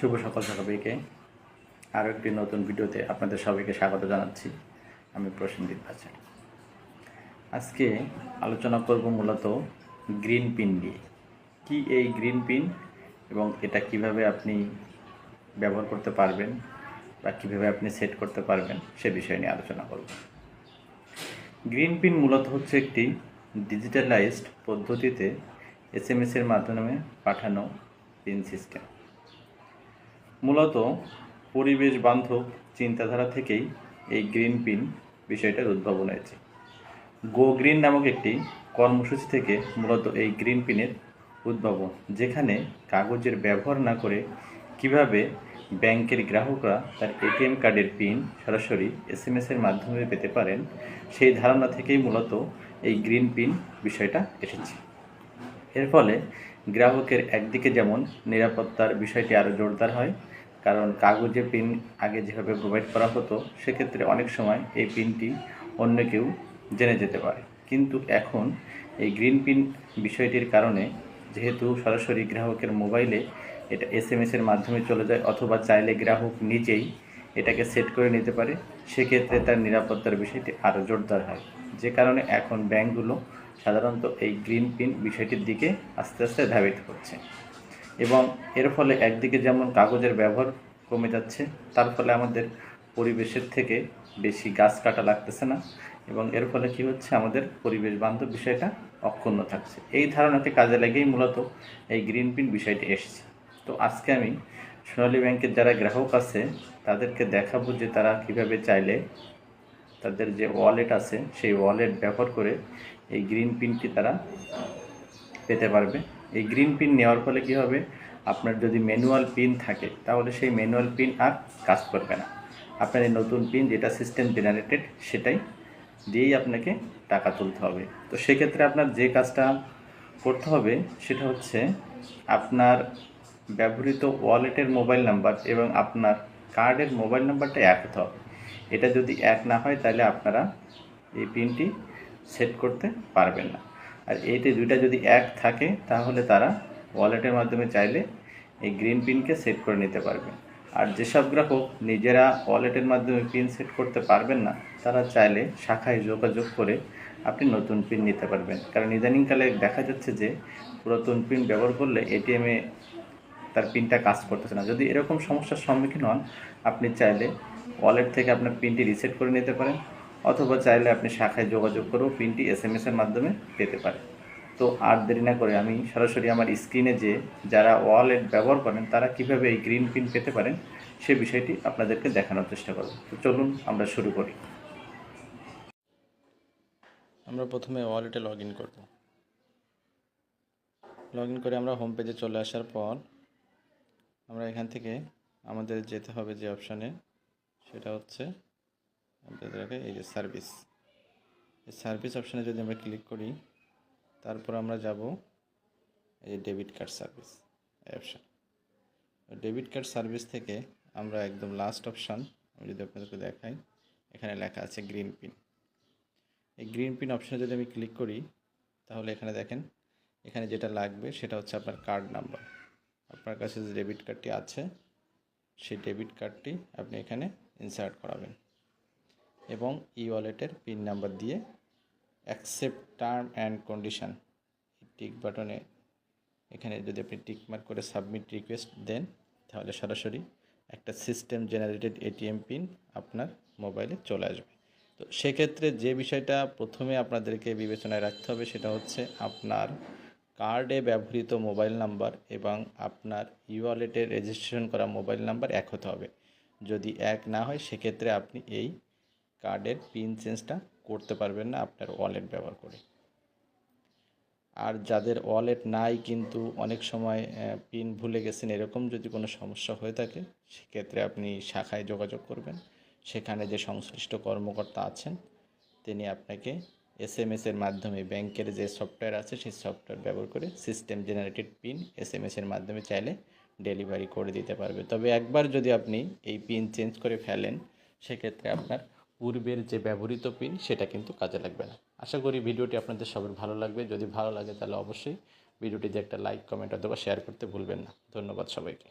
শুভ সকাল সবাইকে। আরও একটি নতুন ভিডিওতে আপনাদের সবাইকে স্বাগত জানাচ্ছি। আমি প্রসেনজিৎ বাচার। আজকে আলোচনা করব মূলত গ্রিন পিন নিয়ে। কি এই গ্রিন পিন এবং এটা কিভাবে আপনি ব্যবহার করতে পারবেন বা কিভাবে আপনি সেট করতে পারবেন সে বিষয় নিয়ে আলোচনা করব। গ্রিন পিন মূলত হচ্ছে একটি ডিজিটালাইজড পদ্ধতিতে এসএমএসের মাধ্যমে পাঠানো পিন সিস্টেম। মূলত পরিবেশ বান্ধব চিন্তাধারা থেকেই এই গ্রিন পিন বিষয়টার উদ্ভাবন হয়েছে। গো গ্রিন নামক একটি কর্মসূচি থেকে মূলত এই গ্রিন পিনের উদ্ভাবন, যেখানে কাগজের ব্যবহার না করে কিভাবে ব্যাংকের গ্রাহকরা তার এটিএম কার্ডের পিন সরাসরি এসএমএসের মাধ্যমে পেতে পারেন, সেই ধারণা থেকেই মূলত এই গ্রিন পিন বিষয়টা এসেছে। এর ফলে গ্রাহকের একদিকে যেমন নিরাপত্তার বিষয়টি আরও জোরদার হয়, কারণ কাগজে পিন আগে যেভাবে প্রোভাইড করা হতো সেক্ষেত্রে অনেক সময় এই পিনটি অন্য কেউ জেনে যেতে পারে। কিন্তু এখন এই গ্রিন পিন বিষয়টির কারণে যেহেতু সরাসরি গ্রাহকের মোবাইলে এটা এসএমএসের মাধ্যমে চলে যায়, অথবা চাইলে গ্রাহক নিজেই এটাকে সেট করে নিতে পারে, সেক্ষেত্রে তার নিরাপত্তার বিষয়টি আরও জোরদার হয়। যে কারণে এখন ব্যাংকগুলো সাধারণত এই গ্রিন পিন বিষয়টির দিকে আস্তে আস্তে ধাবিত হচ্ছে। এবং এর ফলে একদিকে যেমন কাগজের ব্যবহার কমে যাচ্ছে, তার ফলে আমাদের পরিবেশের থেকে বেশি গাছ কাটা লাগতেছে না, এবং এর ফলে কী হচ্ছে, আমাদের পরিবেশ বান্ধব বিষয়টা অক্ষুণ্ণ থাকছে। এই ধারণাকে কাজে লাগিয়েই মূলত এই গ্রিন পিন বিষয়টি এসেছে। তো আজকে আমি সোনালী ব্যাংকের যারা গ্রাহক আছে তাদেরকে দেখাবো যে তারা কিভাবে চাইলে তাদের যে ওয়ালেট আছে সেই ওয়ালেট ব্যবহার করে এই গ্রিন পিনটি তারা পেতে পারবে। এই গ্রিন পিন নেওয়ার ফলে কী হবে, আপনার যদি ম্যানুয়াল পিন থাকে তাহলে সেই ম্যানুয়াল পিন আর কাজ করবে না। আপনার এই নতুন পিন যেটা সিস্টেম জেনারেটেড সেটাই দিয়েই আপনাকে টাকা তুলতে হবে। তো সেক্ষেত্রে আপনার যে কাজটা করতে হবে সেটা হচ্ছে আপনার ব্যবহৃত ওয়ালেটের মোবাইল নাম্বার এবং আপনার কার্ডের মোবাইল নাম্বারটা এক হতে হবে। এটা যদি এক না হয় তাহলে আপনারা এই পিনটি সেট করতে পারবেন না। আর এইটি দুইটা যদি এক থাকে তাহলে তারা ওয়ালেটের মাধ্যমে চাইলে এই গ্রিন পিনকে সেট করে নিতে পারবে। আর যেসব গ্রাহক নিজেরা ওয়ালেটের মাধ্যমে পিন সেট করতে পারবেন না, তারা চাইলে শাখায় যোগাযোগ করে আপনি নতুন পিন নিতে পারবেন। কারণ ইদানিংকালে দেখা যাচ্ছে যে পুরাতন পিন ব্যবহার করলে এটিএমে তার পিনটা কাজ করতেছে না। যদি এরকম সমস্যার সম্মুখীন হন, আপনি চাইলে ওয়ালেট থেকে আপনার পিনটি রিসেট করে নিতে পারেন, অথবা চাইলে আপনি শাখায় যোগাযোগ করেও পিনটি এসএমএসের মাধ্যমে পেতে পারেন। তো আর দেরি না করে আমি সরাসরি আমার স্ক্রিনে যে যারা ওয়ালেট ব্যবহার করেন তারা কিভাবে এই গ্রিন পিন পেতে পারেন সে বিষয়টি আপনাদেরকে দেখানোর চেষ্টা করব। তো চলুন আমরা শুরু করি। আমরা প্রথমে ওয়ালেটে লগ ইন করব। লগ ইন করে আমরা হোম পেজে চলে আসার পর আমরা এখান থেকে আমাদের যেতে হবে যে অপশানে, সেটা হচ্ছে আপনাদেরকে এই যে সার্ভিস, এই সার্ভিস অপশানে যদি আমরা ক্লিক করি, তারপর আমরা যাব এই debit card service option. Debit card service থেকে আমরা একদম লাস্ট অপশান আমি যদি আপনাদেরকে দেখাই, এখানে লেখা আছে গ্রিন পিন। এই গ্রিন পিন অপশানে যদি আমি ক্লিক করি তাহলে এখানে দেখেন, এখানে যেটা লাগবে সেটা হচ্ছে আপনার কার্ড নাম্বার। আপনার কাছে যে ডেবিট কার্ডটি আছে সেই ডেবিট কার্ডটি আপনি এখানে ইনসার্ট করাবেন এবং ই ওয়ালেটের পিন নাম্বার দিয়ে accept term and condition tick বাটনে এখানে যদি আপনি টিক মার্ক করে সাবমিট রিকোয়েস্ট দেন, তাহলে সরাসরি একটা সিস্টেম জেনারেটেড এটিএম পিন আপনার মোবাইলে চলে আসবে। তো সেক্ষেত্রে যে বিষয়টা প্রথমে আপনাদেরকে বিবেচনায় রাখতে হবে সেটা হচ্ছে আপনার কার্ডে ব্যবহৃত মোবাইল নাম্বার এবং আপনার ই ওয়ালেটে রেজিস্ট্রেশন করা মোবাইল নাম্বার এক হতে হবে। যদি এক না হয় সেক্ষেত্রে আপনি এই কার্ডের পিন চেঞ্জটা করতে পারবেন না আপনার ওয়ালেট ব্যবহার করে। আর যাদের ওয়ালেট নাই কিন্তু অনেক সময় পিন ভুলে গেছেন, এরকম যদি কোনো সমস্যা হয়ে থাকে সেক্ষেত্রে আপনি শাখায় যোগাযোগ করবেন। সেখানে যে সংশ্লিষ্ট কর্মকর্তা আছেন তিনি আপনাকে এসএমএসের মাধ্যমে ব্যাংকের যে সফটওয়্যার আছে সেই সফটওয়্যার ব্যবহার করে সিস্টেম জেনারেটেড পিন এসএমএসের মাধ্যমে চাইলে ডেলিভারি করে দিতে পারবে। তবে একবার যদি আপনি এই পিন চেঞ্জ করে ফেলেন সেক্ষেত্রে আপনার পূর্বের যে ব্যবহৃত পিন সেটা কিন্তু কাজে লাগবে না। আশা করি ভিডিওটি আপনাদের সবার ভালো লাগবে। যদি ভালো লাগে তাহলে অবশ্যই ভিডিওটিতে একটা লাইক, কমেন্ট অথবা শেয়ার করতে ভুলবেন না। ধন্যবাদ সবাইকে।